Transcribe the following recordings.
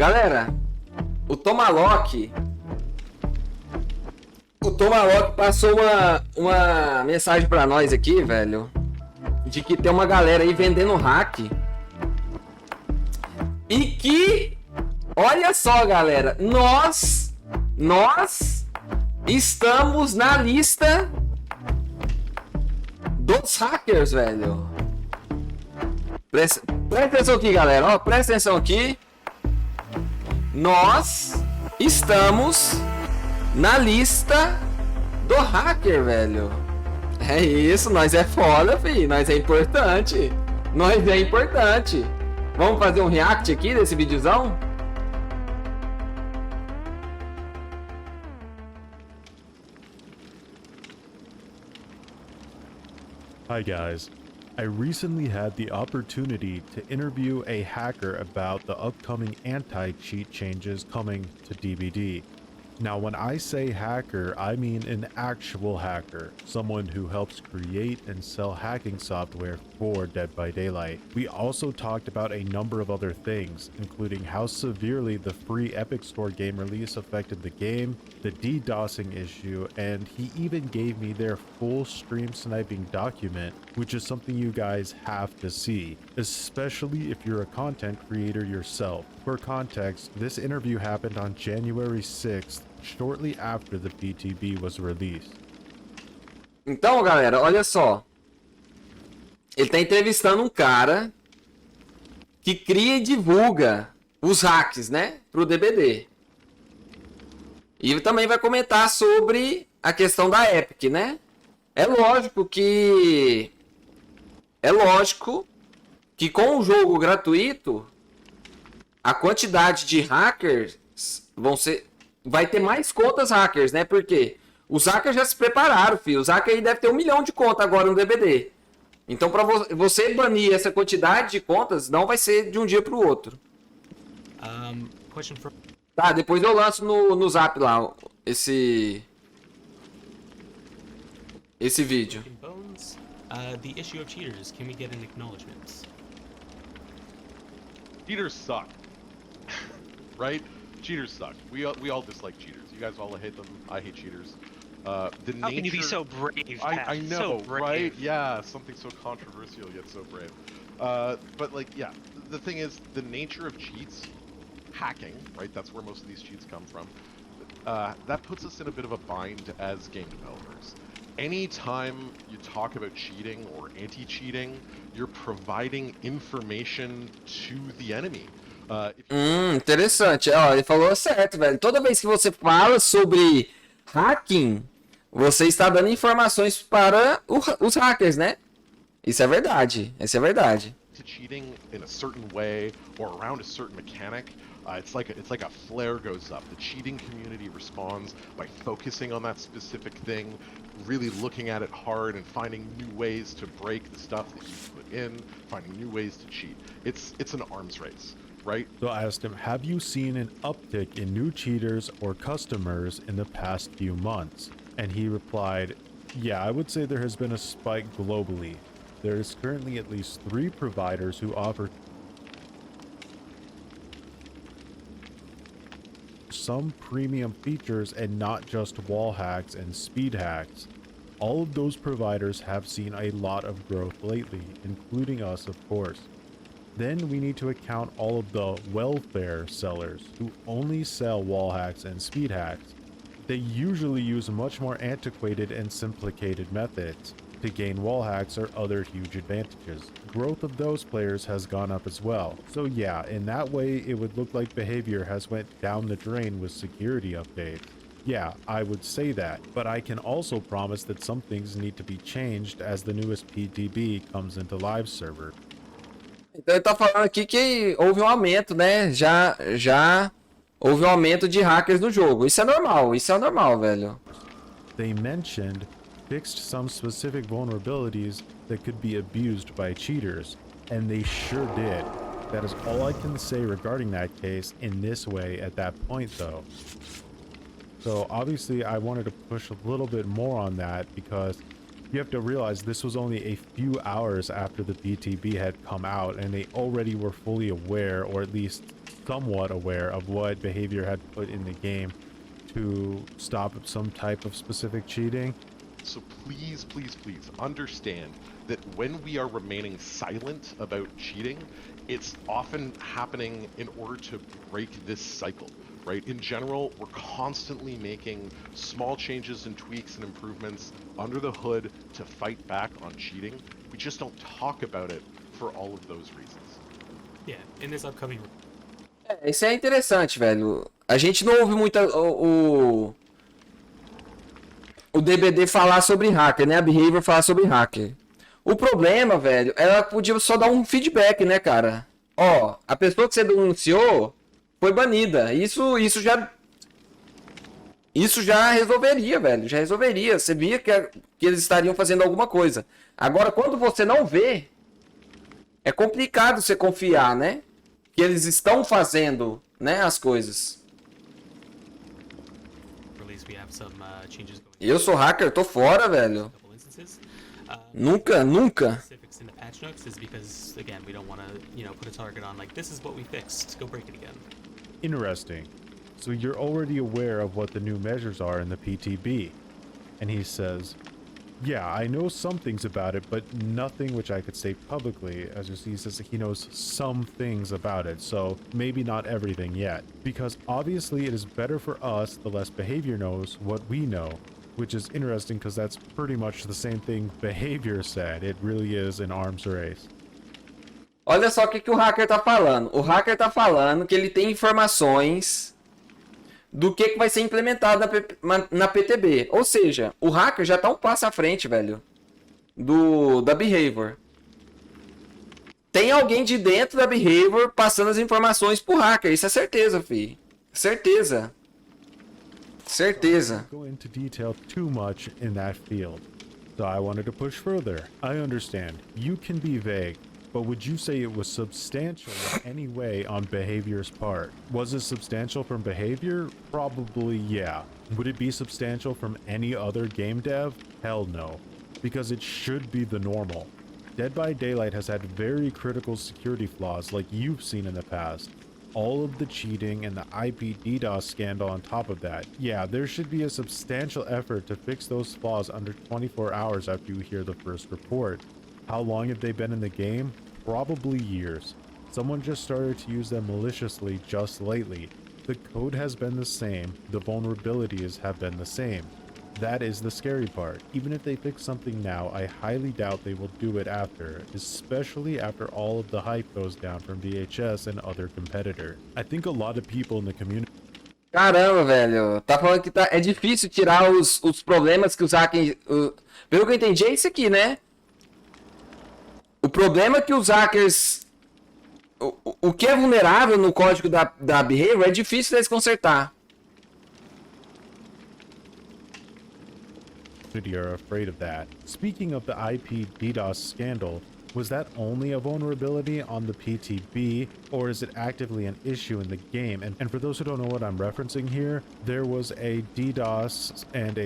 Galera, o Tomahawk passou uma mensagem pra nós aqui, velho, de que tem uma galera aí vendendo hack. E que, olha só, galera, nós estamos na lista dos hackers, velho. Presta atenção aqui, galera, ó, presta atenção aqui. Nós estamos na lista do hacker, velho. É isso, nós é foda, filho. Nós é importante. Nós é importante. Vamos fazer um react aqui desse videozão? Hi guys. I recently had the opportunity to interview a hacker about the upcoming anti-cheat changes coming to DBD. Now, when I say hacker, I mean an actual hacker, someone who helps create and sell hacking software for Dead by Daylight. We also talked about a number of other things, including how severely the free Epic Store game release affected the game, the DDoSing issue, and he even gave me their full stream sniping document, which is something you guys have to see, especially if you're a content creator yourself. For context, this interview happened on January 6th, shortly after the PTB was released. Então, galera, olha só. Ele tá entrevistando um cara que cria e divulga os hacks, né, pro DBD. E também vai comentar sobre a questão da Epic, né? É lógico que com o jogo gratuito, a quantidade de hackers vai ter mais contas hackers, né? Porque os hackers já se prepararam, filho. Os hackers aí devem ter 1 milhão de contas agora no DBD. Então, para você banir essa quantidade de contas, não vai ser de um dia para o outro. Tá, depois eu lanço no zap lá esse vídeo. The issue of cheaters, can we get an acknowledgement? Cheaters suck. Right? Cheaters suck. We all dislike cheaters. You guys all hate them. I hate cheaters. How can you be so brave, Pat? I know, so brave. right? Yeah, something so controversial yet so brave. But like, yeah, the thing is, the nature of cheats, hacking, right? That's where most of these cheats come from. That puts us in a bit of a bind as game developers. Anytime you talk about cheating or anti-cheating, you're providing information to the enemy. Interessante. Ó, ele falou certo, velho. Toda vez que você fala sobre hacking, você está dando informações para os hackers, né? Isso é verdade. Isso é verdade. Cheating in a certain way or around a certain mechanic, it's like a flare goes up. The cheating community responds by focusing on that specific thing, really looking at it hard and finding new ways to break the stuff that you put in, finding new ways to cheat. It's an arms race. Right? So I asked him, have you seen an uptick in new cheaters or customers in the past few months? And he replied, yeah, I would say there has been a spike globally. There is currently at least 3 providers who offer some premium features and not just wall hacks and speed hacks. All of those providers have seen a lot of growth lately, including us, of course. Then we need to account all of the welfare sellers who only sell wall hacks and speed hacks. They usually use much more antiquated and simplicated methods to gain wall hacks or other huge advantages. Growth of those players has gone up as well. So yeah, in that way it would look like behavior has went down the drain with security updates. Yeah, I would say that, but I can also promise that some things need to be changed as the newest PTB comes into live server. Então ele tá falando aqui que houve um aumento, né? Já houve um aumento de hackers no jogo. Isso é normal, velho. They mentioned fixed some specific vulnerabilities that could be abused by cheaters, and they sure did. That is all I can say regarding that case in this way at that point though. So obviously I wanted to push a little bit more on that because you have to realize this was only a few hours after the BTB had come out and they already were fully aware, or at least somewhat aware of what behavior had put in the game to stop some type of specific cheating. So please, please, please understand that when we are remaining silent about cheating, it's often happening in order to break this cycle, right? In general, we're constantly making small changes and tweaks and improvements under the hood to fight back on cheating. We just don't talk about it for all of those reasons. Yeah, in this upcoming. Isso é interessante, velho. A gente não ouve muito o DBD falar sobre hacker, né? A Behavior falar sobre hacker. O problema, velho, ela podia só dar um feedback, né, cara? Ó, a pessoa que você denunciou foi banida. Isso já resolveria, velho. Já resolveria. Você via que eles estariam fazendo alguma coisa. Agora, quando você não vê, é complicado você confiar, né? Que eles estão fazendo, né, as coisas. Eu sou hacker, tô fora, velho. Nunca. Specifics in the patch notes is because, again, we don't want to, put a target on like, this is what we fixed, go break it again. Interesting. So you're already aware of what the new measures are in the PTB. And he says, yeah, I know some things about it, but nothing which I could say publicly. As you see, he says he knows some things about it, so maybe not everything yet. Because obviously it is better for us the less behavior knows what we know. Which is interesting because that's pretty much the same thing behavior said. It really is an arms race. Olha só o que o hacker tá falando. O hacker tá falando que ele tem informações do que vai ser implementado na PTB. Ou seja, o hacker já tá um passo à frente, velho, da Behavior. Tem alguém de dentro da Behavior passando as informações pro hacker. Isso é certeza, fi. Certeza. Certeza. Go into detail too much in that field. So I wanted to push further. I understand. You can be vague. But would you say it was substantial in any way on behavior's part? Was it substantial from behavior? Probably, yeah. Would it be substantial from any other game dev? Hell no. Because it should be the normal. Dead by Daylight has had very critical security flaws like you've seen in the past. All of the cheating and the IP DDoS scandal on top of that. Yeah, there should be a substantial effort to fix those flaws under 24 hours after you hear the first report. How long have they been in the game? Probably years. Someone just started to use them maliciously just lately. The code has been the same, the vulnerabilities have been the same. That is the scary part. Even if they fix something now, I highly doubt they will do it after, especially after all of the hype goes down from VHS and other competitors. I think a lot of people in the community. Caramba, velho. Tá falando que é difícil tirar os problemas que os hackers. Pelo que eu entendi, é isso aqui, né? O problema é que os hackers. O que é vulnerável no código da Behavior é difícil deles consertar. Are afraid of that. Speaking of the IP DDoS scandal, was that only a vulnerability on the PTB, or is it actively an issue in the game? And for those who don't know what I'm referencing here, there was a DDoS and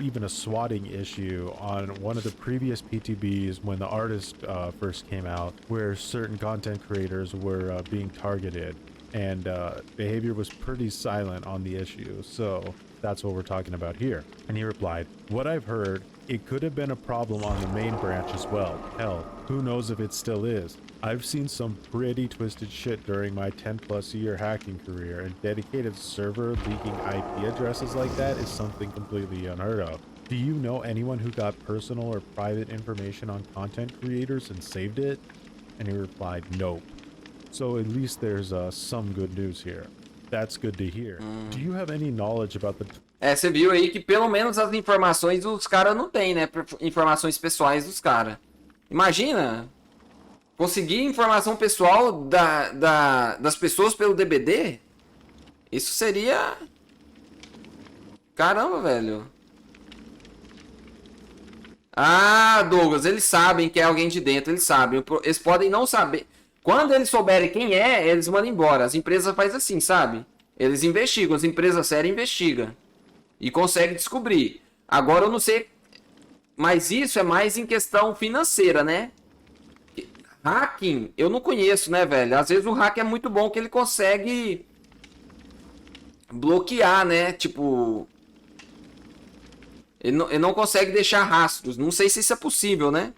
even a swatting issue on one of the previous PTBs when the artist first came out, where certain content creators were being targeted, and behavior was pretty silent on the issue. So that's what we're talking about here. And he replied, what I've heard, it could have been a problem on the main branch as well. Hell, who knows if it still is. I've seen some pretty twisted shit during my 10+ year hacking career, and dedicated server leaking IP addresses like that is something completely unheard of. Do you know anyone who got personal or private information on content creators and saved it? And he replied, nope. So at least there's some good news here. That's good to hear. Do you have any knowledge about the... Você viu aí que pelo menos as informações os caras não têm, né? Informações pessoais dos caras. Imagina conseguir informação pessoal das pessoas pelo DBD. Isso seria... Caramba, velho. Ah, Douglas, eles sabem que é alguém de dentro. Eles sabem. Eles podem não saber... Quando eles souberem quem é, eles mandam embora. As empresas fazem assim, sabe? Eles investigam, as empresas sérias investigam. E conseguem descobrir. Agora eu não sei... Mas isso é mais em questão financeira, né? Hacking, eu não conheço, né, velho? Às vezes o hack é muito bom que ele consegue bloquear, né? Tipo, ele não consegue deixar rastros. Não sei se isso é possível, né?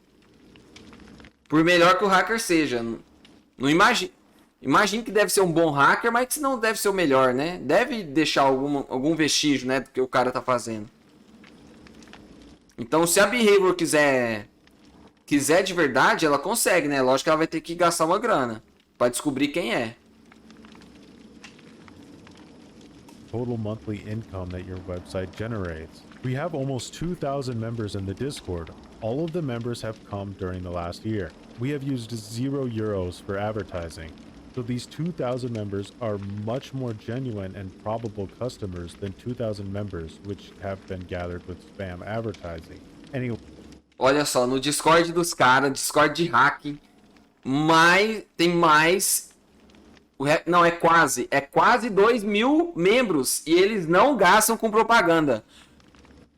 Por melhor que o hacker seja. Não imagino que deve ser um bom hacker, mas que não deve ser o melhor, né? Deve deixar algum vestígio, né, do que o cara tá fazendo. Então, se a Behavior quiser de verdade, ela consegue, né? Lógico que ela vai ter que gastar uma grana para descobrir quem é. Total monthly income that your website generates. We have almost 2,000 members in the Discord. All of the members have come during the last year. We have used €0 for advertising. So these 2,000 members are much more genuine and probable customers than 2,000 members which have been gathered with spam advertising. Anyway. Olha só, no Discord dos caras, Discord de hacking, tem mais... Não, é quase 2.000 membros e eles não gastam com propaganda.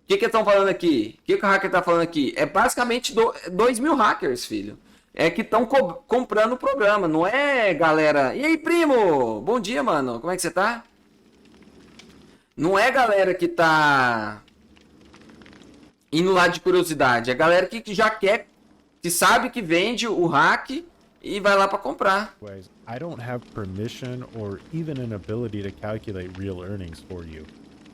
O que estão falando aqui? O que o hacker tá falando aqui? É basicamente 2.000 hackers, filho. É que estão comprando o programa, não é, galera? E aí, primo? Bom dia, mano. Como é que você tá? Não é galera que tá indo lá de curiosidade. É galera que já quer, que sabe que vende o hack e vai lá para comprar. I don't have permission or even an ability to calculate real earnings for you.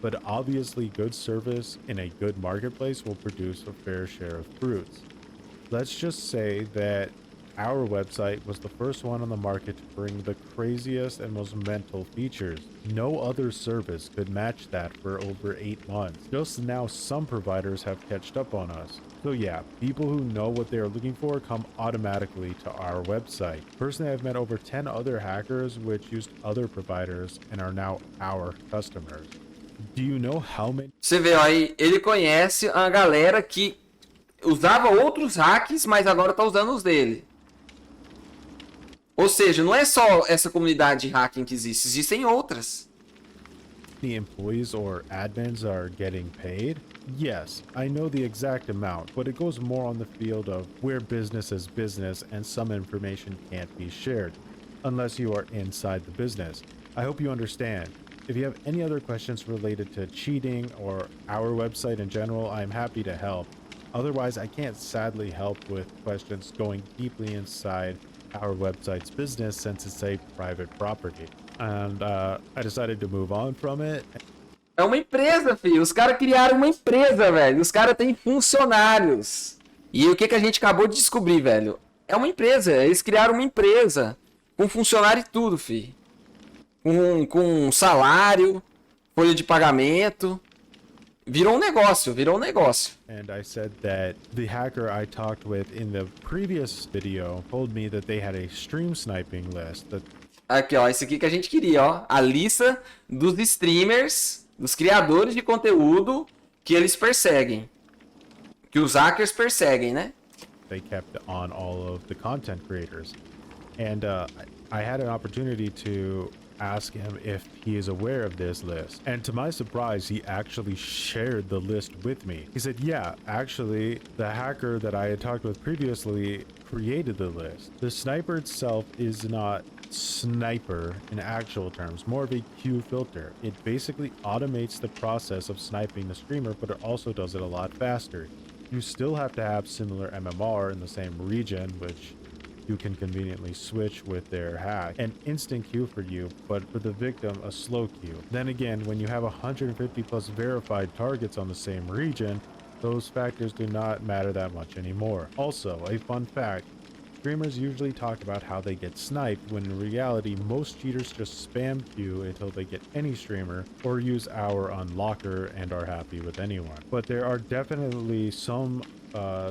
But obviously good service in a good marketplace will produce a fair share of fruits. Let's just say that our website was the first one on the market to bring the craziest and most mental features. No other service could match that for over 8 months. Just now some providers have catched up on us. So yeah, people who know what they are looking for come automatically to our website. Personally, I've met over 10 other hackers which used other providers and are now our customers. Do you know how many... Você vê aí, ele conhece a galera que usava outros hacks, mas agora tá usando os dele. Ou seja, não é só essa comunidade de hacking que existe, existem outras. The employees or admins are getting paid? Yes, I know the exact amount, but it goes more on the field of where business is business and some information can't be shared, unless you are inside the business. I hope you understand. If you have any other questions related to cheating or our website in general, I am happy to help. Otherwise, I can't sadly help with questions going deeply inside our website's business since it's a private property. And I decided to move on from it. É uma empresa, filho. Os caras criaram uma empresa, velho. Os caras têm funcionários. E o que a gente acabou de descobrir, velho? É uma empresa. Eles criaram uma empresa. Com funcionário e tudo, filho. Com salário, folha de pagamento. Virou um negócio, virou um negócio. And I said that the hacker I talked with in the previous video told me that they had a stream sniping list that... Aqui, ó, esse aqui que a gente queria, ó. A lista dos streamers, dos criadores de conteúdo que eles perseguem. Que os hackers perseguem, né? They kept on all of the content creators. And I had an opportunity to ask him if he is aware of this list. And to my surprise, he actually shared the list with me. He said, yeah, actually, the hacker that I had talked with previously created the list. The sniper itself is not sniper in actual terms, more of a queue filter. It basically automates the process of sniping the streamer, but it also does it a lot faster. You still have to have similar MMR in the same region, which you can conveniently switch with their hack. An instant queue for you, but for the victim, a slow queue. Then again, when you have 150 plus verified targets on the same region, those factors do not matter that much anymore. Also, a fun fact, streamers usually talk about how they get sniped, when in reality, most cheaters just spam queue until they get any streamer, or use our unlocker and are happy with anyone. But there are definitely some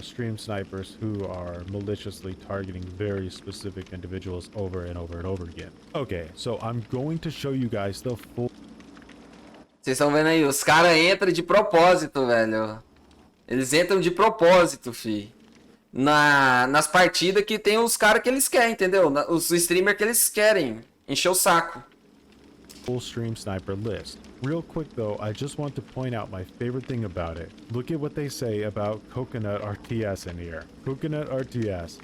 stream snipers who are maliciously targeting very specific individuals over and over and over again. Okay, so I'm going to show you guys the full... Vocês estão vendo aí, os caras entram de propósito, velho. Eles entram de propósito, fi. Nas partidas que tem os caras que eles querem, entendeu? Os streamers que eles querem encher o saco. Full stream sniper list. Real quick though, I just want to point out my favorite thing about it. Look at what they say about Coconut RTS in here. Coconut RTS.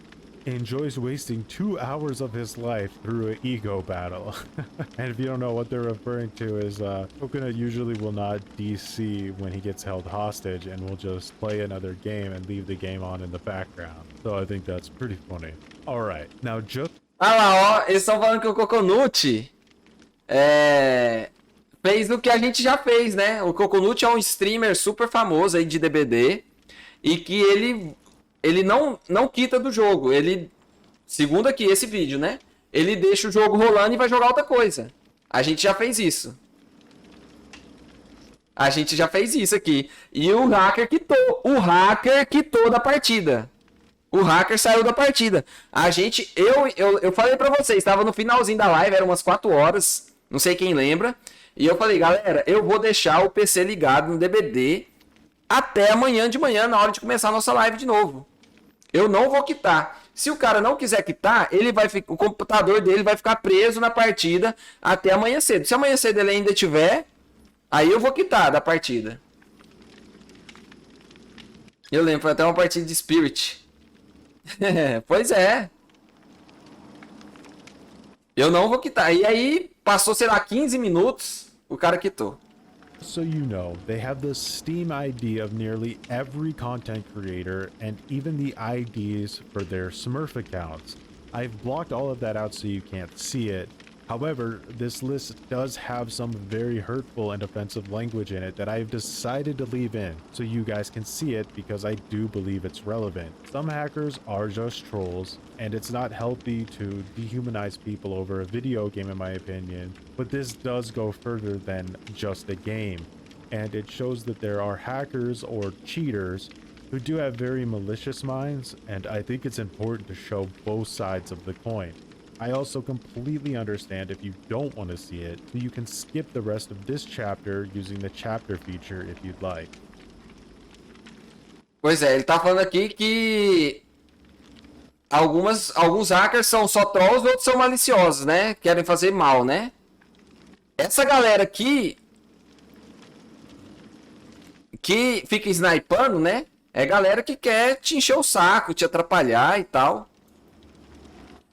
enjoys wasting 2 hours of his life through an ego battle. And if you don't know what they're referring to is Coconut usually will not DC when he gets held hostage and will just play another game and leave the game on in the background. So I think that's pretty funny. Alright, now just... Ah lá, ó, eles estão falando que o Coconut fez o que a gente já fez, né? O Coconut é um streamer super famoso aí de DBD e que ele não quita do jogo. Ele, segundo aqui esse vídeo, né? Ele deixa o jogo rolando e vai jogar outra coisa. A gente já fez isso. A gente já fez isso aqui. E o hacker quitou. O hacker quitou da partida. O hacker saiu da partida. A gente, eu falei pra vocês, estava no finalzinho da live, eram umas 4 horas, não sei quem lembra. E eu falei, galera, eu vou deixar o PC ligado no DBD até amanhã de manhã, na hora de começar a nossa live de novo. Eu não vou quitar. Se o cara não quiser quitar, o computador dele vai ficar preso na partida até amanhã cedo. Se amanhã cedo ele ainda tiver, aí eu vou quitar da partida. Eu lembro, foi até uma partida de Spirit. Pois é. Eu não vou quitar. E aí, passou, sei lá, 15 minutos, o cara quitou. so you know, they have the Steam ID of nearly every content creator and even the IDs for their Smurf accounts. I've blocked all of that out so you can't see it. However, this list does have some very hurtful and offensive language in it that I've decided to leave in so you guys can see it because I do believe it's relevant. Some hackers are just trolls, and it's not healthy to dehumanize people over a video game in my opinion, but this does go further than just a game, and it shows that there are hackers or cheaters who do have very malicious minds, and I think it's important to show both sides of the coin. I also completely understand if you don't want to see it, so you can skip the rest of this chapter using the chapter feature if you'd like. Pois é, ele tá falando aqui que alguns hackers são só trolls e outros são maliciosos, né? Querem fazer mal, né? Essa galera aqui que fica snipando, né? É galera que quer te encher o saco, te atrapalhar e tal.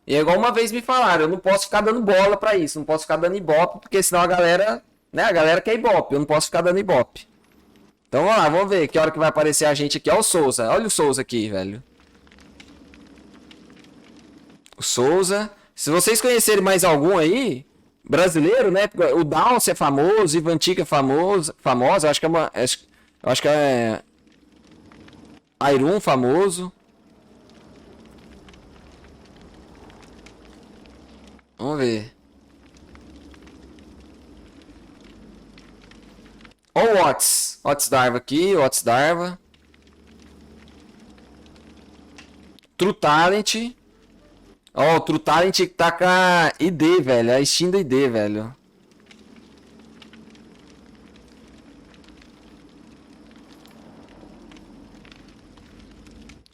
E é igual uma vez me falaram, eu não posso ficar dando bola pra isso, não posso ficar dando ibope, porque senão a galera, né, a galera quer ibope, eu não posso ficar dando ibope. Então vamos lá, vamos ver que hora que vai aparecer a gente aqui. Ó o Souza, olha o Souza aqui, velho. O Souza, se vocês conhecerem mais algum aí, brasileiro, né, o Downs é famoso, Ivantica é famosa, eu acho que é uma, eu acho que é Iron famoso. Vamos ver. Ó o Otis Darva aqui, Otis Darva. True Talent. Ó, o True Talent tá com a ID, velho. A Steam da ID, velho.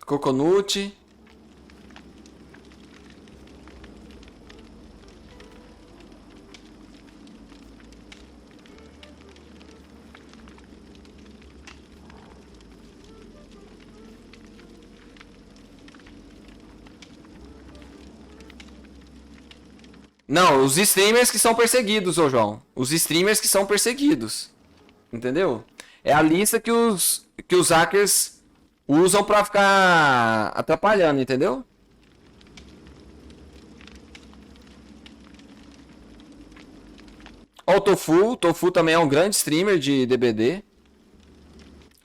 Coconut. Não, os streamers que são perseguidos, ô João. Os streamers que são perseguidos. Entendeu? É a lista que os hackers usam pra ficar atrapalhando, entendeu? Ó o Tofu. Tofu também é um grande streamer de DBD.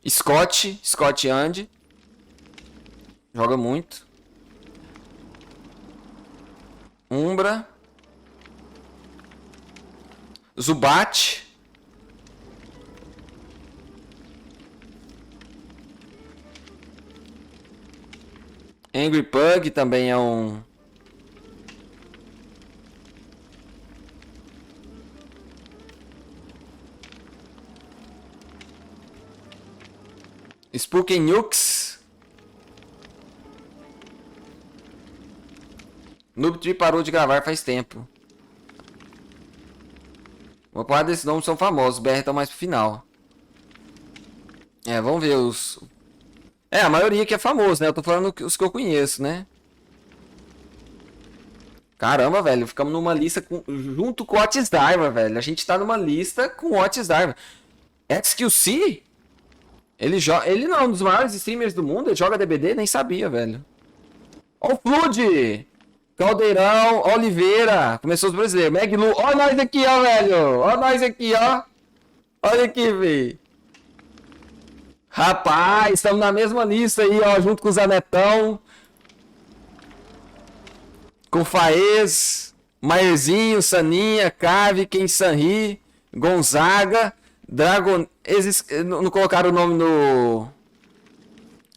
Scott Andy. Joga muito. Umbra. Zubat. Angry Pug também é um... Spooky Nukes. Noobtree parou de gravar faz tempo. Uma parte desses nomes são famosos, os BR estão mais pro final. É, vamos ver os... É, a maioria que é famoso, né? Eu tô falando os que eu conheço, né? Caramba, velho, ficamos numa lista junto com o Otis Diver, velho. A gente tá numa lista com o Otis Diver. XQC? Ele não é um dos maiores streamers do mundo, ele joga DBD, nem sabia, velho. Ó o Flood! Caldeirão, Oliveira, começou os brasileiros. Meglu, ó nós aqui, ó, velho. Ó nós aqui, ó. Olha aqui, velho. Rapaz, estamos na mesma lista aí, ó, junto com o Zanetão. Com Faez, Maierzinho, Saninha, Kaviken, Sanri, Gonzaga, Dragon... Não colocaram o nome no...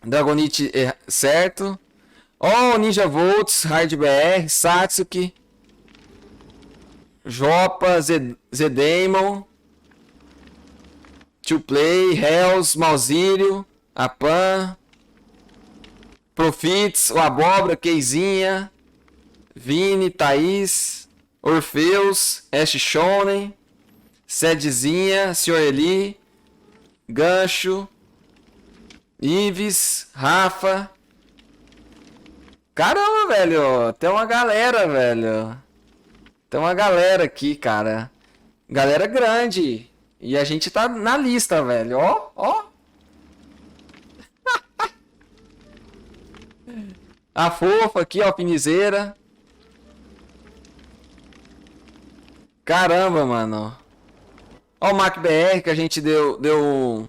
Dragonite certo. Ó, Ninja Volts, Hard BR, Satsuki, Jopa, Zedemon, To Play, Hells, Malzírio, Apan, Profits, o Abóbora, Keizinha, Vini, Thaís, Orfeus, Ash Shonen, Sedzinha, Sr. Eli, Gancho, Ives, Rafa. Caramba, velho, tem uma galera, velho. Tem uma galera aqui, cara. Galera grande. E a gente tá na lista, velho. Ó, ó. A fofa aqui, ó, Pinizeira. Caramba, mano. Ó o MacBR que a gente deu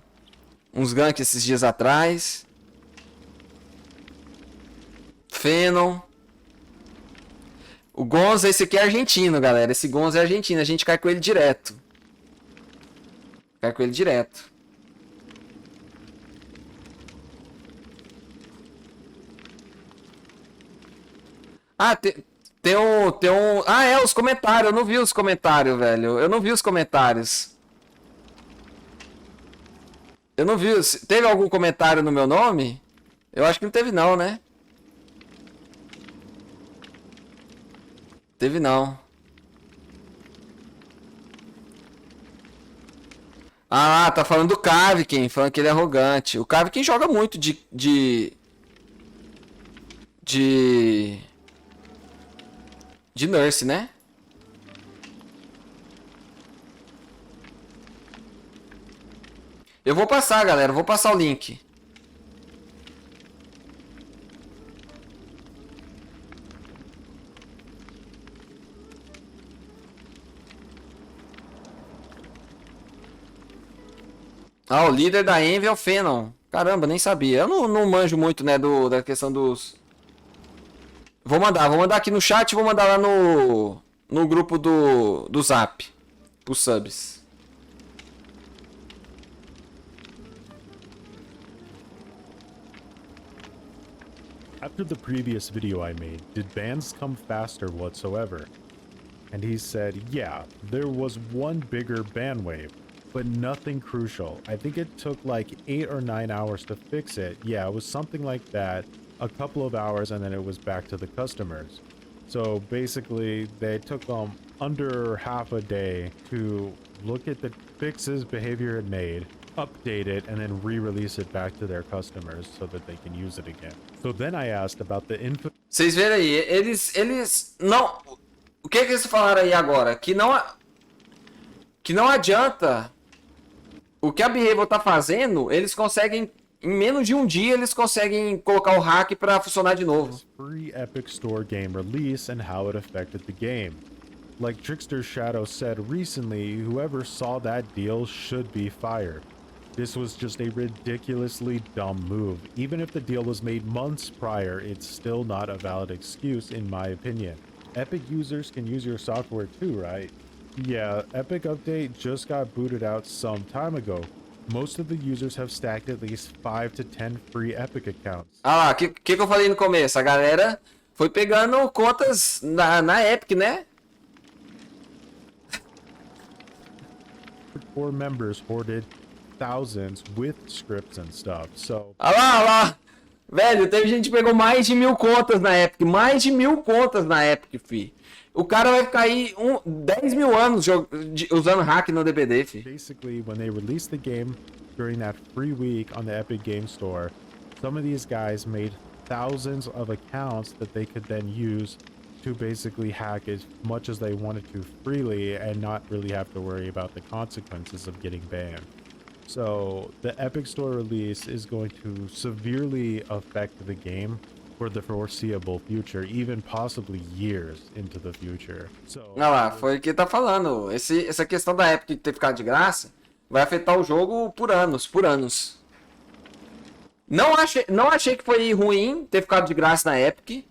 uns ganks esses dias atrás. Fenon. O Gonza, esse aqui é argentino, galera. Esse Gonza é argentino. A gente cai com ele direto. Cai com ele direto. Ah, tem um... Ah, é, os comentários. Eu não vi os comentários, velho. Eu não vi os comentários. Eu não vi. Teve algum comentário no meu nome? Eu acho que não teve não, né? Teve não. Ah, tá falando do Kaviken, falando que ele é arrogante. O Kaviken joga muito de Nurse, né? Eu vou passar, galera. Eu vou passar o link. Ah, o líder da Envy é o Fenon. Caramba, nem sabia. Eu não manjo muito, né, da questão dos... Vou mandar aqui no chat e vou mandar lá no grupo do Zap. Os subs. After the previous video I made, did bans come faster whatsoever? And he said, yeah, there was one bigger ban wave, but nothing crucial. I think it took like 8 or 9 hours to fix it. Yeah, it was something like that. A couple of hours and then it was back to the customers. So basically they took under half a day to look at the fixes behavior had made, update it, and then re-release it back to their customers so that they can use it again. So then I asked about the info. Vocês verem aí, eles não... O que eles falaram aí agora? Que não adianta. O que a Behavior tá fazendo, eles conseguem... Em menos de um dia, eles conseguem colocar o hack para funcionar de novo. Free Epic Store game release and how it affected the game. Like Trickster Shadow said recently, whoever saw that deal should be fired. This was just a ridiculously dumb move. Even if the deal was made months prior, it's still not a valid excuse in my opinion. Epic users can use your software too, right? Yeah, Epic Update just got booted out some time ago. Most of the users have stacked at least 5 to 10 free Epic accounts. Ah lá, o que eu falei no começo? A galera foi pegando contas na Epic, né? Core members hoarded thousands with scripts and stuff, so... Ah lá. Velho, teve gente que pegou mais de 1000 contas na Epic. Mais de 1000 contas na Epic, fi. O cara vai ficar aí 10 mil anos usando hack no DBD, fi. Basically, when they released the game during that free week on the Epic Game Store, some of these guys made thousands of accounts that they could then use to basically hack as much as they wanted to freely and not really have to worry about the consequences of getting banned. So the Epic Store release is going to severely affect the game for the foreseeable future, even possibly years into the future. So, Olha lá, foi o que tá falando. Essa questão da Epic ter ficado de graça vai afetar o jogo por anos, por anos. Não achei que foi ruim ter ficado de graça na Epic,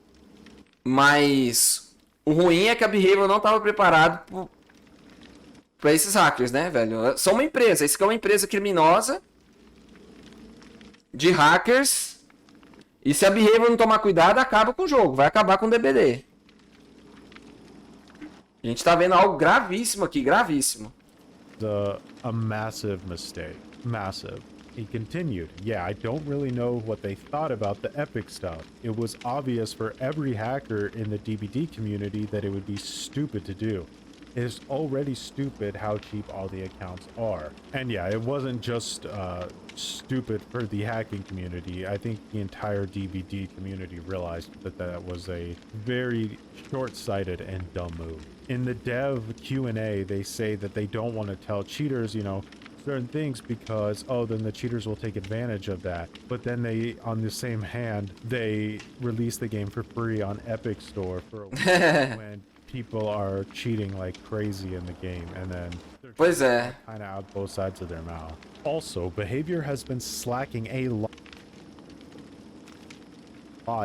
mas o ruim é que a Behavior não estava preparado para esses hackers, né, velho? São uma empresa, isso aqui é uma empresa criminosa de hackers. E se a Behavior não tomar cuidado, acaba com o jogo. Vai acabar com o DBD. A gente tá vendo algo gravíssimo aqui, gravíssimo. a massive mistake. Massive. He continued, yeah, I don't really know what they thought about the Epic stuff. It was obvious for every hacker in the DBD community that it would be stupid to do. It is already stupid how cheap all the accounts are. And yeah, it wasn't just stupid for the hacking community. I think the entire DBD community realized that that was a very short-sighted and dumb move. In the dev Q&A, they say that they don't want to tell cheaters, you know, certain things because, oh, then the cheaters will take advantage of that. But then they, on the same hand, they release the game for free on Epic Store for a week when people are cheating like crazy in the game, and then Pois é. kind of out both sides of their mouth. Also, behavior has been slacking a lot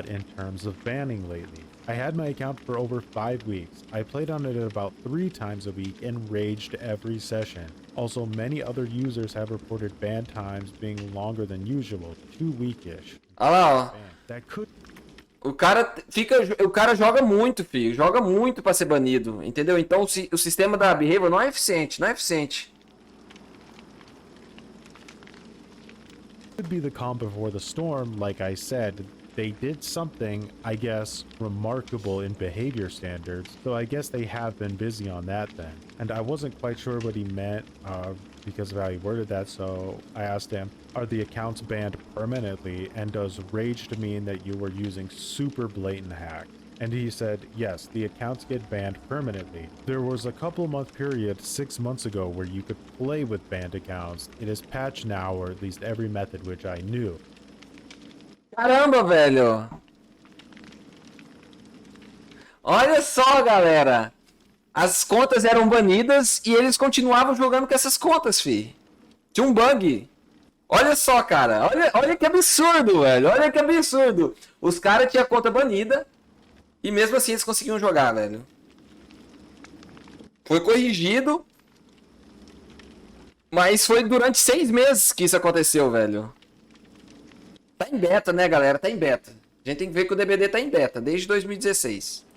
in terms of banning lately. I had my account for over 5 weeks. I played on it about 3 times a week and raged every session. Also, many other users have reported ban times being longer than usual, 2 weekish. Olha lá, ó. That could O cara joga muito, filho. Joga muito pra ser banido, entendeu? Então o sistema da Behavior não é eficiente, não é eficiente. be the calm before the storm. Like I said, they did something, I guess, remarkable in behavior standards, so I guess they have been busy on that then. And I wasn't quite sure what he meant because of how he worded that, so I asked him, are the accounts banned permanently, and does raged mean that you were using super blatant hacks? And he said, yes, the accounts get banned permanently. There was a couple-month period 6 months ago where you could play with banned accounts. It is patched now, or at least every method which I knew. Caramba, velho. Olha só, galera. As contas eram banidas e eles continuavam jogando com essas contas, fi. Tinha um bug. Olha só, cara. Olha que absurdo, velho. Olha que absurdo. Os caras tinham a conta banida e mesmo assim eles conseguiam jogar, velho. Foi corrigido. Mas foi durante 6 meses que isso aconteceu, velho. Tá em beta, né, galera? Tá em beta. A gente tem que ver que o DBD tá em beta desde 2016.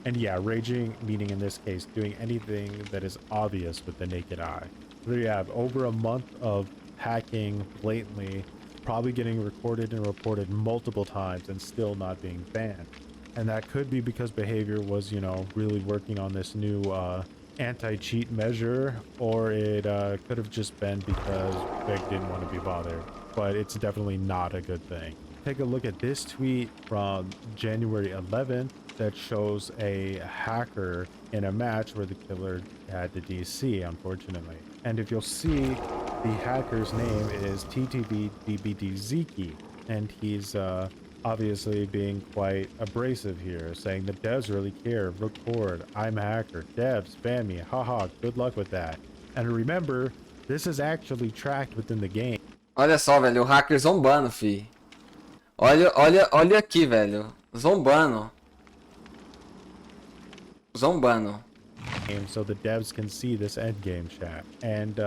And yeah, raging, meaning in this case, doing anything that is obvious with the naked eye. There you have over a month of hacking blatantly, probably getting recorded and reported multiple times and still not being banned. And that could be because behavior was, you know, really working on this new anti-cheat measure, or it could have just been because Big didn't want to be bothered. But it's definitely not a good thing. Take a look at this tweet from January 11th that shows a hacker in a match where the killer had the DC, unfortunately. And if you'll see, the hacker's name is TTVDBDZiki, and he's obviously being quite abrasive here, saying the devs really care, record, I'm a hacker, devs, ban me, haha, good luck with that. And remember, this is actually tracked within the game. Olha só, velho, o hacker zombando, fi. Olha aqui, velho. Zombando. Zombando. So the devs can see this endgame chat. And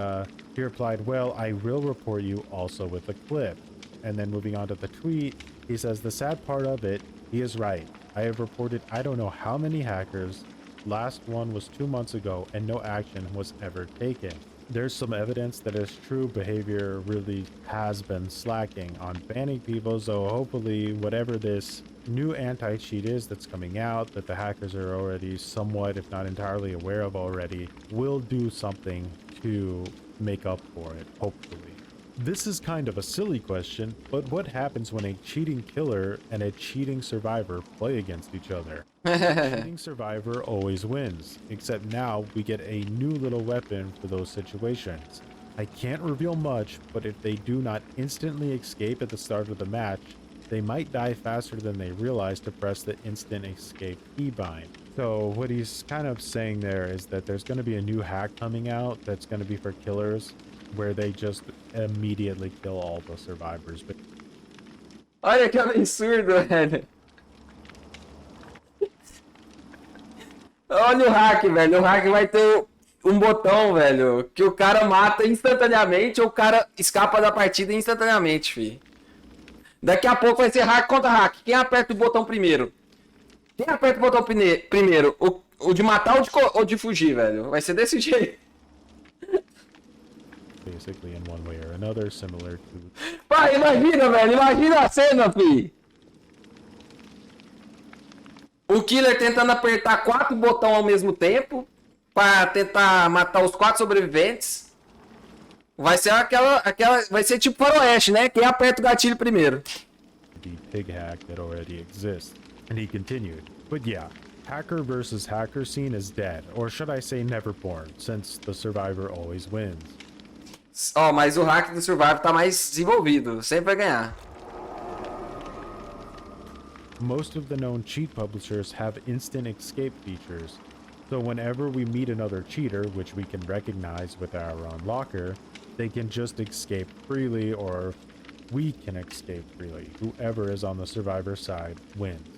he replied, well, I will report you also with a clip. And then moving on to the tweet, he says, the sad part of it, he is right. I have reported I don't know how many hackers. Last one was 2 months ago and no action was ever taken. There's some evidence that it's true. Behavior really has been slacking on banning people, so hopefully whatever this new anti-cheat is that's coming out that the hackers are already somewhat, if not entirely aware of already, will do something to make up for it, hopefully. This is kind of a silly question, but what happens when a cheating killer and a cheating survivor play against each other? The cheating survivor always wins, except now we get a new little weapon for those situations. I can't reveal much, but if they do not instantly escape at the start of the match, they might die faster than they realize to press the instant escape keybind. So what he's kind of saying there is that there's going to be a new hack coming out that's going to be for killers, where they just immediately kill all the survivors. But Olha que absurdo, velho. Olha o hack, velho. O hack vai ter um botão, velho, que o cara mata instantaneamente ou o cara escapa da partida instantaneamente, fi. Daqui a pouco vai ser hack contra hack. Quem aperta o botão primeiro? Quem aperta o botão primeiro? O de matar ou de fugir, velho? Vai ser desse jeito. basically in one way or another, similar to... Pai, imagina, velho. Imagina a cena, fi. O killer tentando apertar 4 botões ao mesmo tempo para tentar matar os 4 sobreviventes. Vai ser vai ser tipo faroeste, né? Quem aperta o gatilho primeiro. The pig hack that already exists. And he continued, but yeah, hacker versus hacker scene is dead, or should I say never born, since the survivor always wins. Ó, mas o hack do Survivor tá mais desenvolvido, sempre vai ganhar. Most of the known cheat publishers have instant escape features, so whenever we meet another cheater, which we can recognize with our unlocker, they can just escape freely, or we can escape freely. Whoever is on the survivor side wins.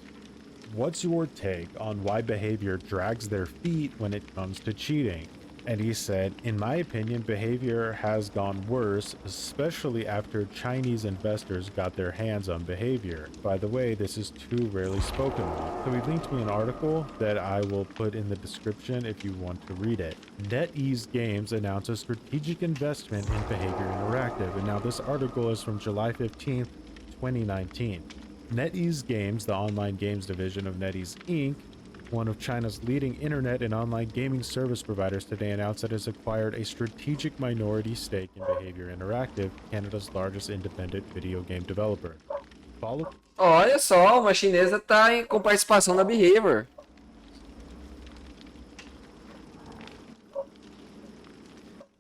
What's your take on why behavior drags their feet when it comes to cheating? And he said, in my opinion, behavior has gone worse, especially after Chinese investors got their hands on behavior. By the way, this is too rarely spoken of. So he linked me an article that I will put in the description if you want to read it. NetEase Games announced a strategic investment in Behavior Interactive, and now this article is from July 15th, 2019. NetEase Games, the online games division of NetEase Inc., one of China's leading internet and online gaming service providers, today announced that it has acquired a strategic minority stake in Behavior Interactive, Canada's largest independent video game developer. Follow. Olha só, uma chinesa tá com participação na Behavior.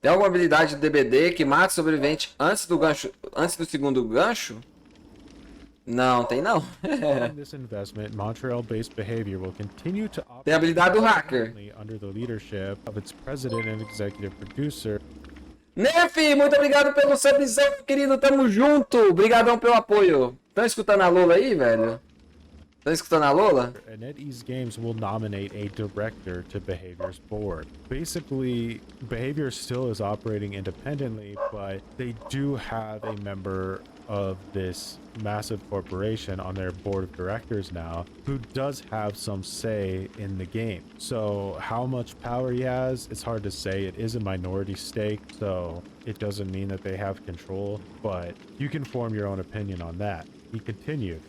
Tem alguma habilidade do DBD que mata o sobrevivente antes do segundo gancho? Não, tem não. This investment, Montreal-based Behavior will continue to Tem a habilidade do hacker. under the leadership of its president and executive producer. Nefi, muito obrigado pelo subzão, querido. Tamo junto. Obrigadão pelo apoio. Estão escutando a Lola aí, velho? Estão escutando a Lola? NetEase Games will nominate a director to Behavior's board. Basically, Behavior still is operating independently, but they do have a member of this massive corporation on their board of directors now who does have some say in the game. So how much power he has, it's hard to say. It is a minority stake, so it doesn't mean that they have control, but you can form your own opinion on that. He continued,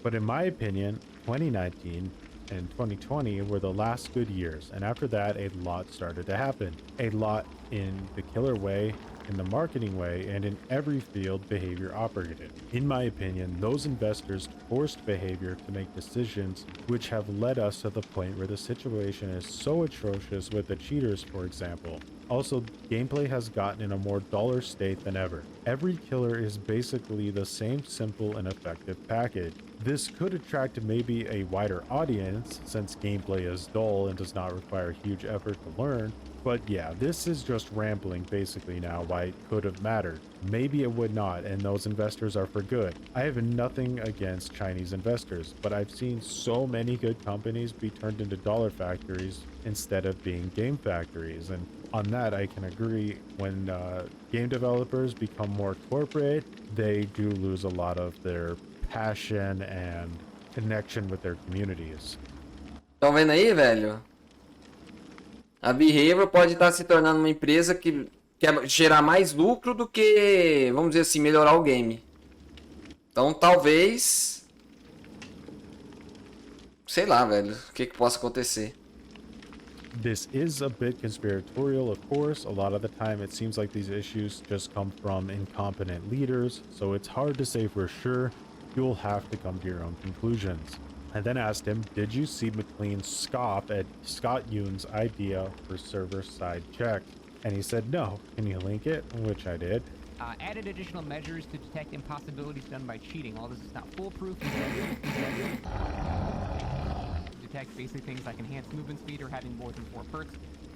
but in my opinion, 2019 and 2020 were the last good years, and after that a lot started to happen. A lot in the killer way, in the marketing way, and in every field Behavior operated. In my opinion, those investors forced Behavior to make decisions which have led us to the point where the situation is so atrocious with the cheaters, for example. Also, gameplay has gotten in a more duller state than ever. Every killer is basically the same simple and effective package. This could attract maybe a wider audience, since gameplay is dull and does not require huge effort to learn. But yeah, this is just rambling basically now why it could have mattered. Maybe it would not, and those investors are for good. I have nothing against Chinese investors, but I've seen so many good companies be turned into dollar factories instead of being game factories. And on that, I can agree. When game developers become more corporate, they do lose a lot of their passion and connection with their communities. Estão vendo aí, velho? A Behavior pode estar se tornando uma empresa que quer gerar mais lucro do que, vamos dizer assim, melhorar o game. Então, talvez... Sei lá, velho. O que possa acontecer. This is a bit conspiratorial, of course. A lot of the time it seems like these issues just come from incompetent leaders, so it's hard to say for sure. You'll have to come to your own conclusions. I then asked him, did you see McLean scoff at Scott Yoon's idea for server-side checks? And he said no. Can you link it? Which I did. Added additional measures to detect impossibilities done by cheating. While this is not foolproof, detect basic things like enhanced movement speed or having more than 4 perks.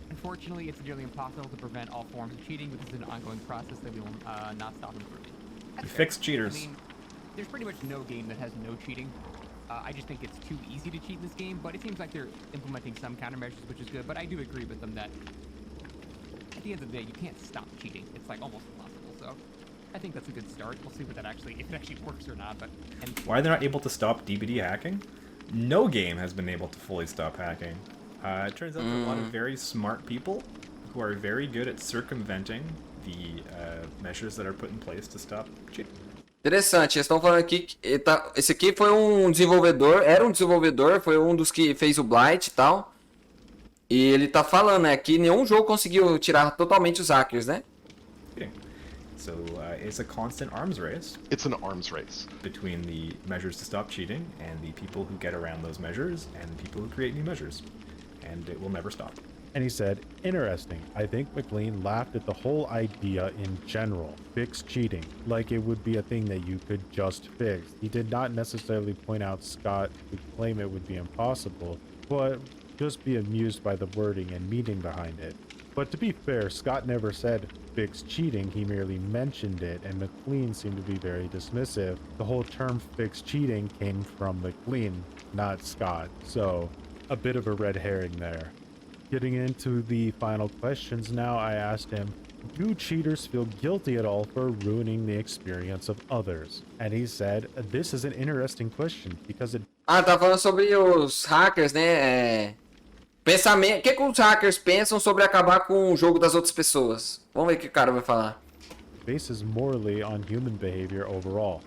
Unfortunately, it's nearly impossible to prevent all forms of cheating, but this is an ongoing process that we will not stop improving. That's fair. Fix cheaters. I mean, there's pretty much no game that has no cheating. I just think it's too easy to cheat in this game, but it seems like they're implementing some countermeasures, which is good. But I do agree with them that at the end of the day, you can't stop cheating. It's like almost impossible. So I think that's a good start. We'll see what that if it actually works or not. But Why are they not able to stop DBD hacking? No game has been able to fully stop hacking. It turns out there are a lot of very smart people who are very good at circumventing the measures that are put in place to stop cheating. Interessante, eles estão falando aqui que esse aqui foi um desenvolvedor, era um desenvolvedor, foi um dos que fez o Blight e tal. E ele tá falando, né, que nenhum jogo conseguiu tirar totalmente os hackers, né? So it's a constant arms race. It's an arms race Between the measures to stop cheating and the people who get around those measures and the people who create new measures. And it will never stop. And he said, interesting. I think McLean laughed at the whole idea in general. Fix cheating. Like it would be a thing that you could just fix. He did not necessarily point out Scott would claim it would be impossible, but just be amused by the wording and meaning behind it. But to be fair, Scott never said fix cheating, he merely mentioned it, and McLean seemed to be very dismissive. The whole term fix cheating came from McLean, not Scott, so a bit of a red herring there. Getting into the final questions now, I asked him, do cheaters feel guilty at all for ruining the experience of others? And he said, this is an interesting question, because it... Ah, tá falando sobre os hackers, né? Pensamento. O que os hackers pensam sobre acabar com o jogo das outras pessoas? Vamos ver o que o cara vai falar. bases morally on human behavior overall.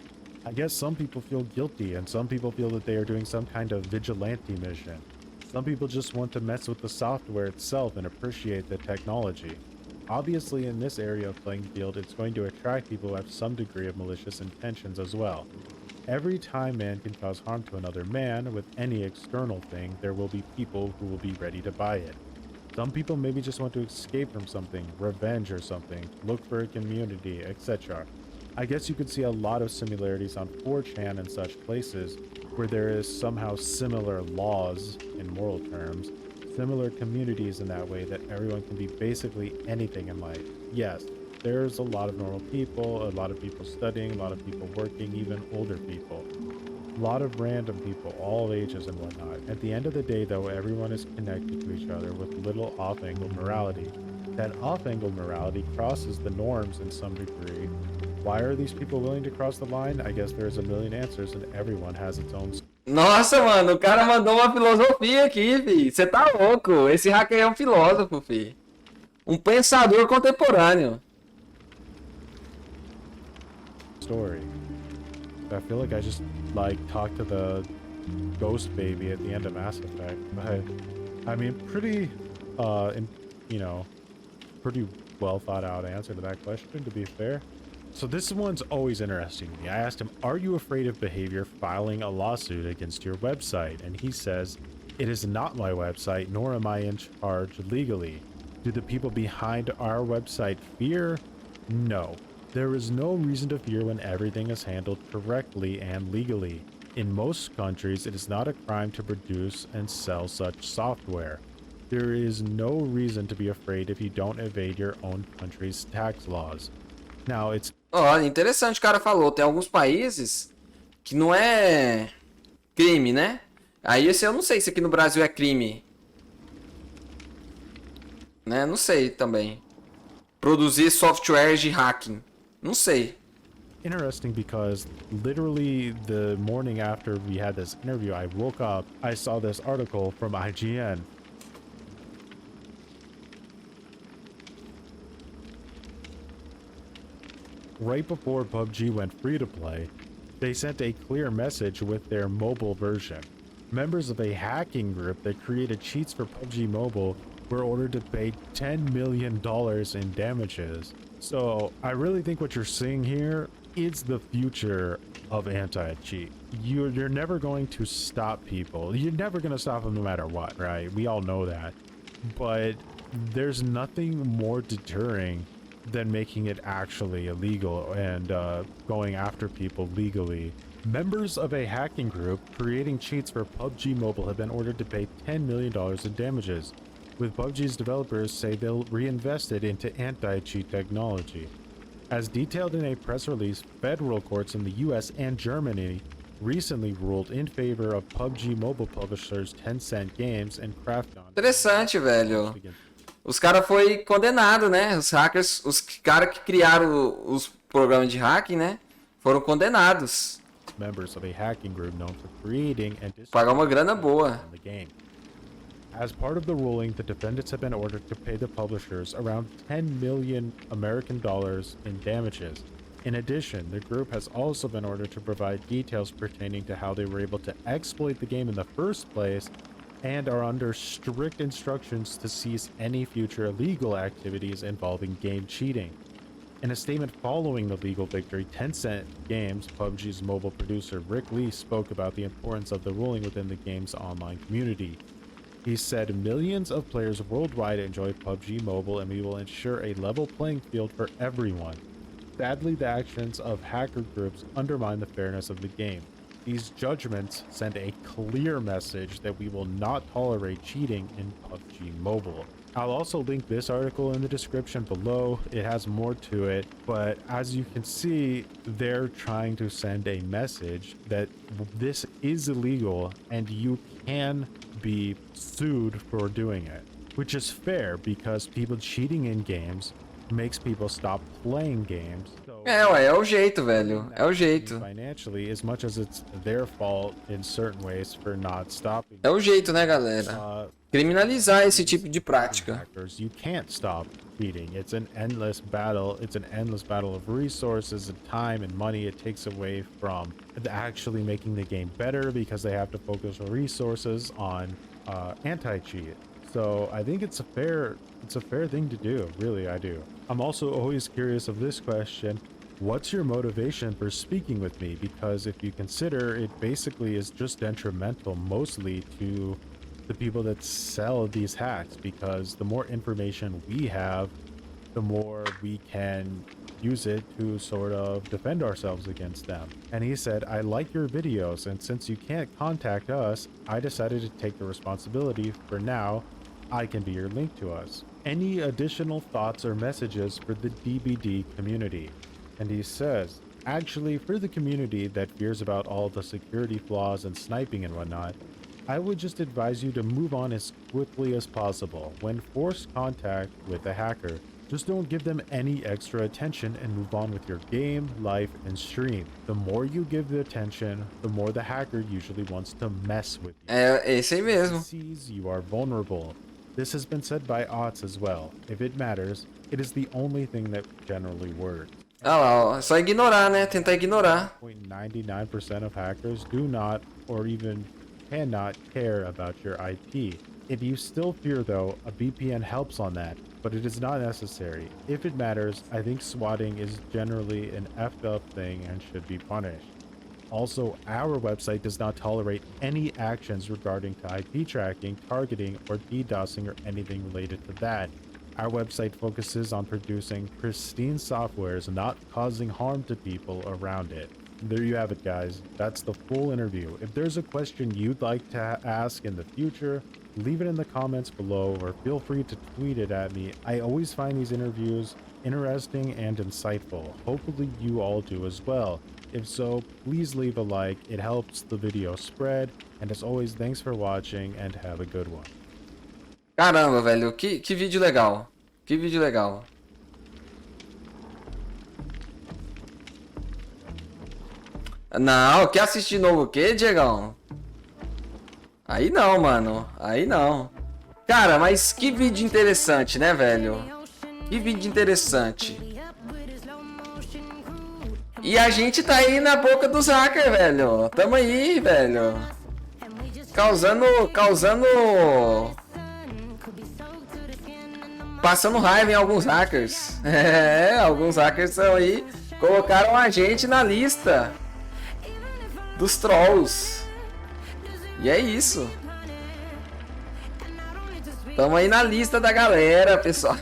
I guess some people feel guilty, and some people feel that they are doing some kind of vigilante mission. Some people just want to mess with the software itself and appreciate the technology. Obviously, in this area of playing field, it's going to attract people who have some degree of malicious intentions as well. Every time man can cause harm to another man with any external thing, there will be people who will be ready to buy it. Some people maybe just want to escape from something, revenge or something, look for a community, etc. I guess you could see a lot of similarities on 4chan and such places where there is somehow similar laws in moral terms, similar communities in that way that everyone can be basically anything in life. Yes, there's a lot of normal people, a lot of people studying, a lot of people working, even older people. A lot of random people, all ages and whatnot. At the end of the day though, everyone is connected to each other with little off-angle morality. That off-angle morality crosses the norms in some degree. Why are these people willing to cross the line? I guess there's a million answers and everyone has its own. Nossa, mano, o cara mandou uma filosofia aqui, fi. Você tá louco. Esse hacker é um filósofo, fi. Um pensador contemporâneo. Story. I feel like I just like talked to the ghost baby at the end of Mass Effect, but I mean, pretty pretty well thought out answer to that question, to be fair. So this one's always interesting to me. I asked him, are you afraid of behavior filing a lawsuit against your website? And he says, it is not my website, nor am I in charge legally. Do the people behind our website fear? No. There is no reason to fear when everything is handled correctly and legally. In most countries, it is not a crime to produce and sell such software. There is no reason to be afraid if you don't evade your own country's tax laws. Now, it's... Ó, interessante o cara falou. Tem alguns países que não é crime, né? Aí esse eu não sei se aqui no Brasil é crime. Né? Não sei também. Produzir softwares de hacking. Não sei. Interesting because literally the morning after we had this interview, I woke up, I saw this article from IGN. Right before PUBG went free to play, they sent a clear message with their mobile version. Members of a hacking group that created cheats for PUBG Mobile were ordered to pay $10 million in damages. So I really think what you're seeing here is the future of anti-cheat. You're never going to stop people. You're never going to stop them no matter what, right? We all know that. But there's nothing more deterring than making it actually illegal and going after people legally. Members of a hacking group creating cheats for PUBG Mobile have been ordered to pay $10 million in damages, with PUBG's developers say they'll reinvest it into anti-cheat technology. As detailed in a press release, federal courts in the US and Germany recently ruled in favor of PUBG Mobile publishers Tencent Games and Krafton. Interessante, velho. Os caras foi condenado, né? Os hackers, os caras que criaram os programas de hacking, né? Foram condenados. Members of a hacking group known for creating and Pagar uma grana boa. the game. As part of the ruling, the defendants have been ordered to pay the publishers around 10 million American dollars in damages. In addition, the group has also been ordered to provide details pertaining to how they were able to exploit the game in the first place and are under strict instructions to cease any future illegal activities involving game cheating. In a statement following the legal victory, Tencent Games, PUBG's mobile producer Rick Lee, spoke about the importance of the ruling within the game's online community. He said, "Millions of players worldwide enjoy PUBG Mobile and we will ensure a level playing field for everyone. Sadly, the actions of hacker groups undermine the fairness of the game. These judgments send a clear message that we will not tolerate cheating in PUBG Mobile." I'll also link this article in the description below. It has more to it, but as you can see, they're trying to send a message that this is illegal and you can be sued for doing it, which is fair because people cheating in games makes people stop playing games. Ué, é o jeito, velho. É o jeito. Financially, as much as it's their fault in certain ways for not stopping. É o jeito, né, galera? Criminalizar esse tipo de prática. Hackers, you can't stop cheating. It's an endless battle. It's an endless battle of resources and time and money it takes away from actually making the game better because they have to focus resources on anti-cheat. So I think it's a fair thing to do. Really, I do. I'm also always curious of this question. What's your motivation for speaking with me? Because if you consider it basically is just detrimental mostly to the people that sell these hacks, because the more information we have, the more we can use it to sort of defend ourselves against them. And he said, "I like your videos, and since you can't contact us, I decided to take the responsibility. For now, I can be your link to us. Any additional thoughts or messages for the DBD community?" And he says, "Actually, for the community that fears about all the security flaws and sniping and whatnot, I would just advise you to move on as quickly as possible. When forced contact with a hacker, just don't give them any extra attention and move on with your game, life, and stream. The more you give the attention, the more the hacker usually wants to mess with you. É esse aí mesmo. Sees you are vulnerable. This has been said by aughts as well. If it matters, it is the only thing that generally works." Ah lá, ó. É só ignorar, né? Tentar ignorar. 99% of hackers do not or even cannot care about your IP. If you still fear though, a VPN helps on that, but it is not necessary. If it matters, I think swatting is generally an effed up thing and should be punished. Also, our website does not tolerate any actions regarding to IP tracking, targeting, or DDoSing or anything related to that. Our website focuses on producing pristine softwares, not causing harm to people around it. There you have it, guys. That's the full interview. If there's a question you'd like to ask in the future, leave it in the comments below or feel free to tweet it at me. I always find these interviews interesting and insightful. Hopefully you all do as well. If so, please leave a like. It helps the video spread. And as always, thanks for watching and have a good one. Caramba, velho. Que vídeo legal. Que vídeo legal. Não, quer assistir de novo o quê, Diegão? Aí não, mano. Aí não. Cara, mas que vídeo interessante, né, velho? Que vídeo interessante. E a gente tá aí na boca dos hackers, velho. Tamo aí, velho. Causando passando raiva em alguns hackers. É, alguns hackers são aí, colocaram a gente na lista dos trolls. E é isso. Tamo aí na lista da galera, pessoal.